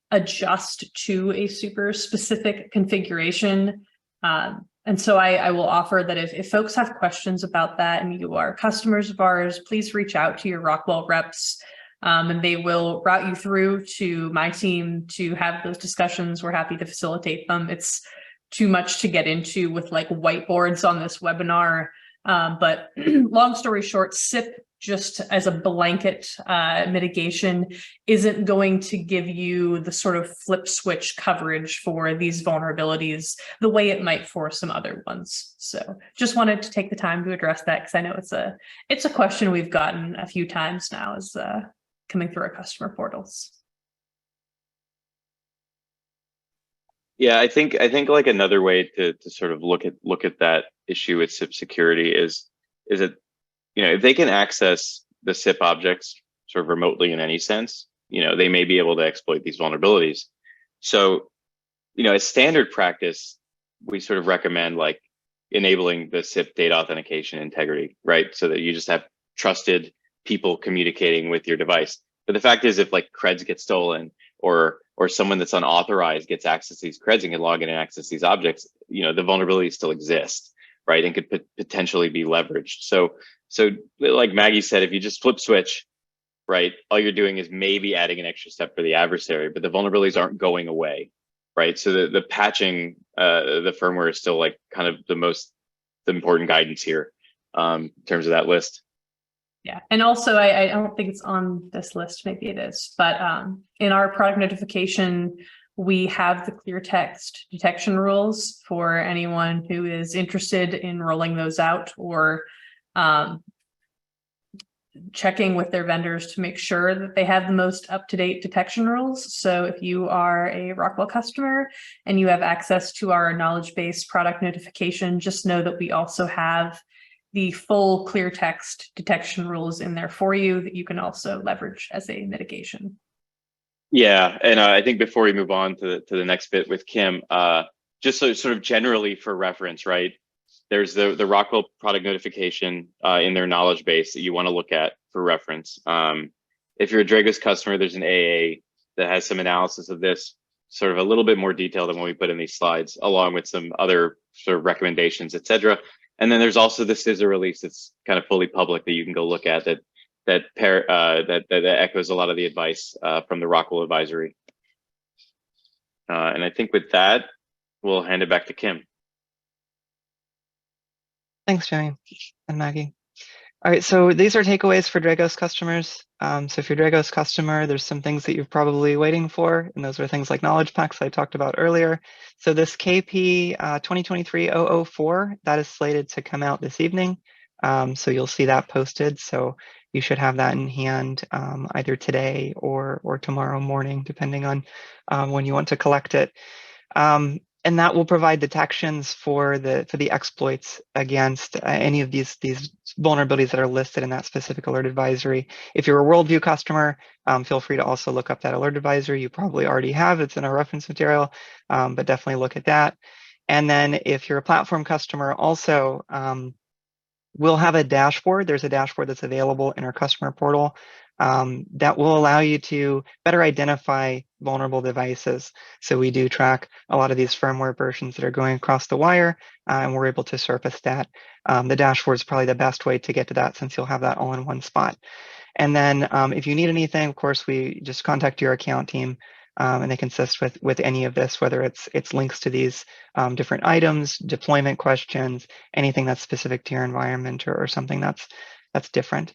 adjust to a super specific configuration. And so I will offer that if folks have questions about that and you are customers of ours, please reach out to your Rockwell reps, and they will route you through to my team to have those discussions. We're happy to facilitate them. It's too much to get into with like whiteboards on this webinar. But long story short, SIP, just as a blanket mitigation, isn't going to give you the sort of flip switch coverage for these vulnerabilities the way it might for some other ones. So just wanted to take the time to address that, because I know it's a question we've gotten a few times now as coming through our customer portals. Yeah, I think like another way to sort of look at that issue with SIP security is that, if they can access the SIP objects sort of remotely in any sense, they may be able to exploit these vulnerabilities. So, as standard practice, we sort of recommend like enabling the SIP data authentication integrity, right? So that you just have trusted people communicating with your device. But the fact is, if like creds get stolen or someone that's unauthorized gets access to these creds and can log in and access these objects, the vulnerabilities still exist, right? And could potentially be leveraged. So like Maggie said, if you just flip switch, right, all you're doing is maybe adding an extra step for the adversary, but the vulnerabilities aren't going away, right? So the patching, the firmware is still like kind of the important guidance here in terms of that list. Yeah, and also I don't think it's on this list, maybe it is, but in our product notification, we have the clear text detection rules for anyone who is interested in rolling those out or checking with their vendors to make sure that they have the most up-to-date detection rules. So if you are a Rockwell customer and you have access to our knowledge-based product notification, just know that we also have the full clear text detection rules in there for you that you can also leverage as a mitigation. Yeah, and I think before we move on to the next bit with Kim, just sort of generally for reference, right? There's the Rockwell product notification in their knowledge base that you want to look at for reference. If you're a Dragos customer, there's an AA that has some analysis of this, sort of a little bit more detail than what we put in these slides, along with some other sort of recommendations, et cetera. And then there's also the scissor release that's kind of fully public that you can go look at that echoes a lot of the advice from the Rockwell advisory. And I think with that, we'll hand it back to Kim. Thanks, Jimmy and Maggie. All right, so these are takeaways for Dragos customers. So if you're a Dragos customer, there's some things that you're probably waiting for, and those are things like knowledge packs I talked about earlier. So this KP 2023-004, that is slated to come out this evening. So you'll see that posted. So you should have that in hand either today or tomorrow morning, depending on when you want to collect it. And that will provide detections for the exploits against any of these vulnerabilities that are listed in that specific alert advisory. If you're a Worldview customer, feel free to also look up that alert advisory. You probably already have, it's in our reference material, but definitely look at that. And then if you're a platform customer also, we'll have a dashboard. There's a dashboard that's available in our customer portal that will allow you to better identify vulnerable devices. So we do track a lot of these firmware versions that are going across the wire, and we're able to surface that. The dashboard is probably the best way to get to that, since you'll have that all in one spot. And then if you need anything, of course, we just contact your account team, and they can assist with any of this, whether it's links to these different items, deployment questions, anything that's specific to your environment, or something that's different.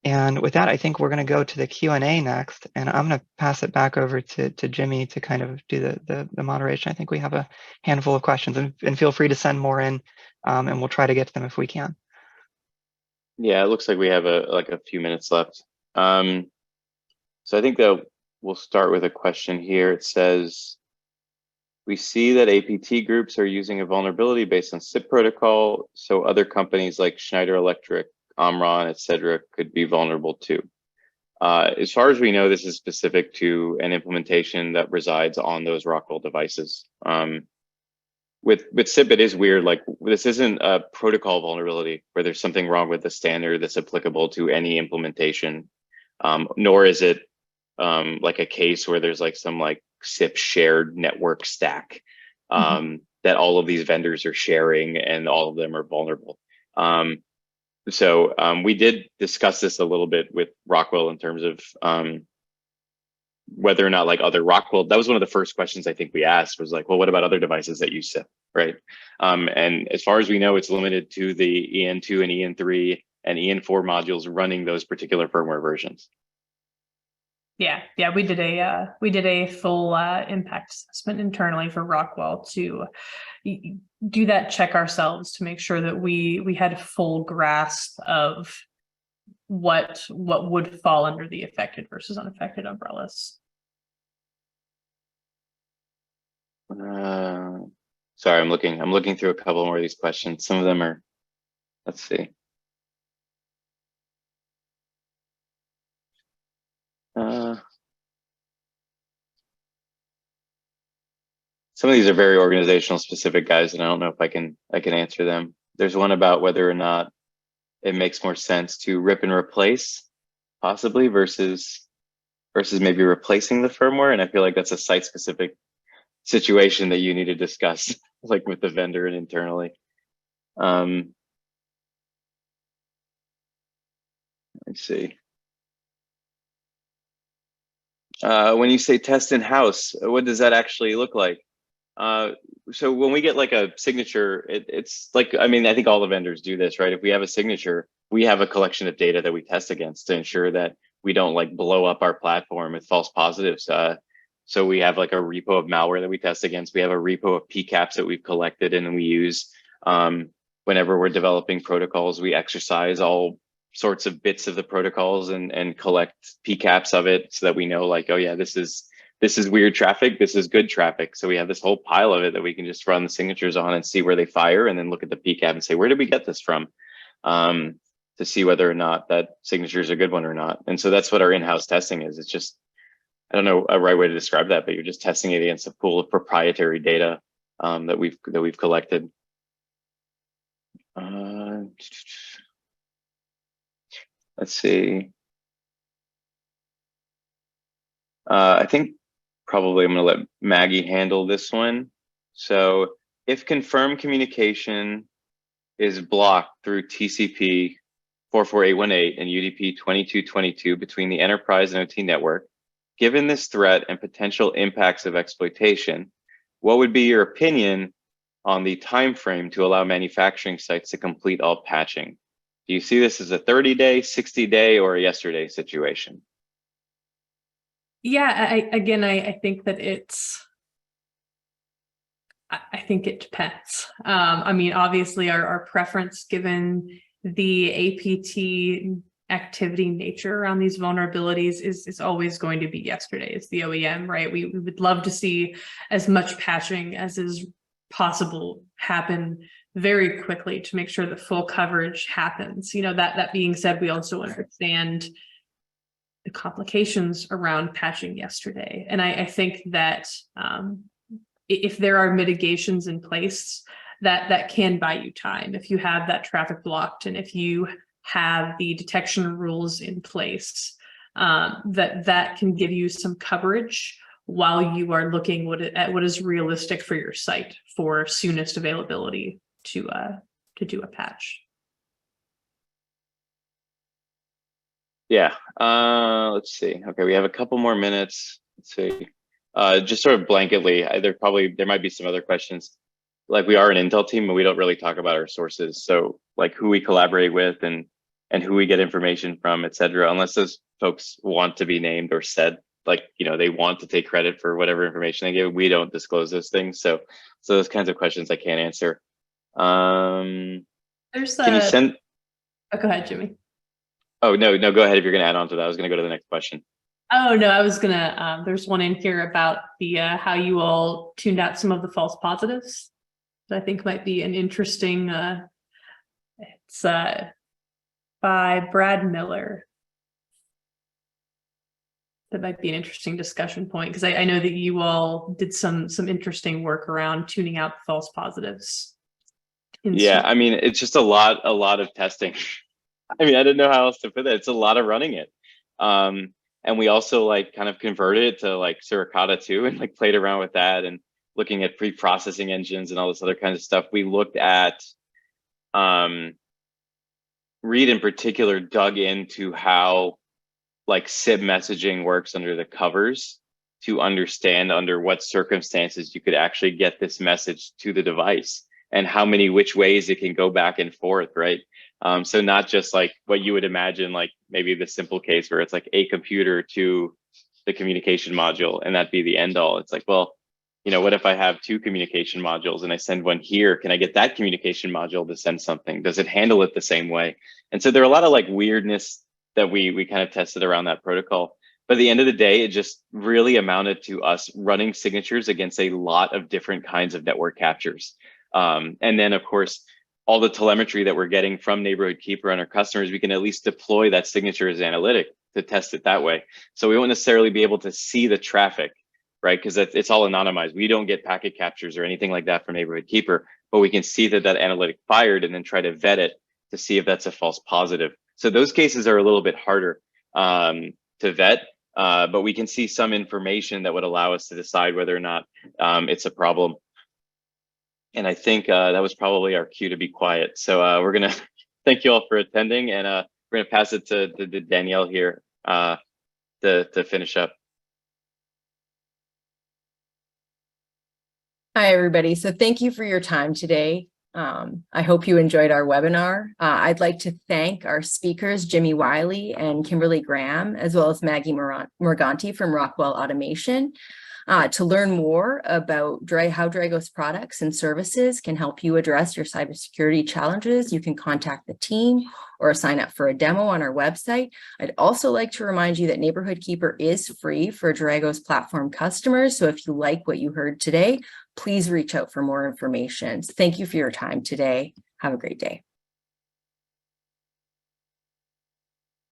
And with that, I think we're going to go to the Q&A next, and I'm going to pass it back over to Jimmy to kind of do the moderation. I think we have a handful of questions, and feel free to send more in, and we'll try to get to them if we can. Yeah, it looks like we have a few minutes left. So I think that we'll start with a question here. It says, we see that APT groups are using a vulnerability based on SIP protocol, so other companies like Schneider Electric, Omron, etc., could be vulnerable too. As far as we know, this is specific to an implementation that resides on those Rockwell devices. With SIP, it is weird. Like, this isn't a protocol vulnerability where there's something wrong with the standard that's applicable to any implementation, nor is it like a case where there's like some like SIP shared network stack that all of these vendors are sharing and all of them are vulnerable. So we did discuss this a little bit with Rockwell in terms of whether or not like other Rockwell, that was one of the first questions I think we asked, was like, well, what about other devices that use SIP, right? And as far as we know, it's limited to the EN2 and EN3 and EN4 modules running those particular firmware versions. Yeah, we did a full impact assessment internally for Rockwell to do that check ourselves to make sure that we had a full grasp of what would fall under the affected versus unaffected umbrellas. Sorry, I'm looking through a couple more of these questions. Some of them are, let's see. Some of these are very organizational specific, guys, and I don't know if I can answer them. There's one about whether or not it makes more sense to rip and replace, possibly, versus maybe replacing the firmware. And I feel like that's a site specific situation that you need to discuss, like with the vendor and internally. Let's see. When you say test in-house, what does that actually look like? So when we get like a signature, it's like, I mean, I think all the vendors do this, right? If we have a signature, we have a collection of data that we test against to ensure that we don't like blow up our platform with false positives. So we have like a repo of malware that we test against. We have a repo of PCAPs that we've collected and we use whenever we're developing protocols. We exercise all sorts of bits of the protocols and collect PCAPs of it so that we know like, oh yeah, this is weird traffic, this is good traffic. So we have this whole pile of it that we can just run the signatures on and see where they fire, and then look at the PCAP and say, where did we get this from? To see whether or not that signature is a good one or not. And so that's what our in-house testing is. It's just, I don't know a right way to describe that, but you're just testing it against a pool of proprietary data that we've collected. Let's see. I think probably I'm going to let Maggie handle this one. So if confirmed communication is blocked through TCP 44818 and UDP 2222 between the enterprise and OT network, given this threat and potential impacts of exploitation, what would be your opinion on the time frame to allow manufacturing sites to complete all patching? Do you see this as a 30-day, 60-day, or a yesterday situation? Yeah, I think that I think it depends. I mean, obviously our preference, given the APT activity nature around these vulnerabilities, is always going to be yesterday. It's the OEM, right? We would love to see as much patching as is possible happen very quickly to make sure that full coverage happens. You know, that being said, we also understand the complications around patching yesterday. And I think that if there are mitigations in place that can buy you time if you have that traffic blocked and if you have the detection rules in place. That can give you some coverage while you are looking at what is realistic for your site for soonest availability to do a patch. Yeah, let's see. Okay, we have a couple more minutes. Let's see. Just sort of blanketly, there might be some other questions. Like, we are an Intel team, and we don't really talk about our sources. So like who we collaborate with and who we get information from, et cetera, unless those folks want to be named or said, like, you know, they want to take credit for whatever information they give. We don't disclose those things. So those kinds of questions I can't answer. Can you send? Oh, go ahead, Jimmy. Oh, no, go ahead if you're going to add on to that. I was going to go to the next question. Oh, no, I was gonna, there's one in here about the how you all tuned out some of the false positives that I think might be an interesting, it's by Brad Miller. That might be an interesting discussion point, because I know that you all did some interesting work around tuning out false positives. Yeah, I mean, it's just a lot of testing. I mean, I didn't know how else to put that. It's a lot of running it. And we also like kind of converted it to like Suricata too, and like played around with that and looking at pre-processing engines and all this other kind of stuff. We looked at, Reed in particular dug into how like SIP messaging works under the covers to understand under what circumstances you could actually get this message to the device and which ways it can go back and forth, right? So not just like what you would imagine, like maybe the simple case where it's like a computer to the communication module and that'd be the end all. It's like, well, you know, what if I have two communication modules and I send one here? Can I get that communication module to send something? Does it handle it the same way? And so there are a lot of like weirdness that we kind of tested around that protocol. But at the end of the day, it just really amounted to us running signatures against a lot of different kinds of network captures. And then of course, all the telemetry that we're getting from Neighborhood Keeper and our customers, we can at least deploy that signature as analytic to test it that way. So we won't necessarily be able to see the traffic, right? Because it's all anonymized. We don't get packet captures or anything like that from Neighborhood Keeper, but we can see that analytic fired and then try to vet it to see if that's a false positive. So those cases are a little bit harder to vet, but we can see some information that would allow us to decide whether or not it's a problem. And I think that was probably our cue to be quiet. So we're gonna thank you all for attending, and we're gonna pass it to Danielle here to finish up. Hi, everybody. So thank you for your time today. I hope you enjoyed our webinar. I'd like to thank our speakers, Jimmy Wiley and Kimberly Graham, as well as Maggie Morganti from Rockwell Automation. To learn more about how Dragos products and services can help you address your cybersecurity challenges, you can contact the team or sign up for a demo on our website. I'd also like to remind you that Neighborhood Keeper is free for Dragos platform customers. So if you like what you heard today, please reach out for more information. Thank you for your time today. Have a great day.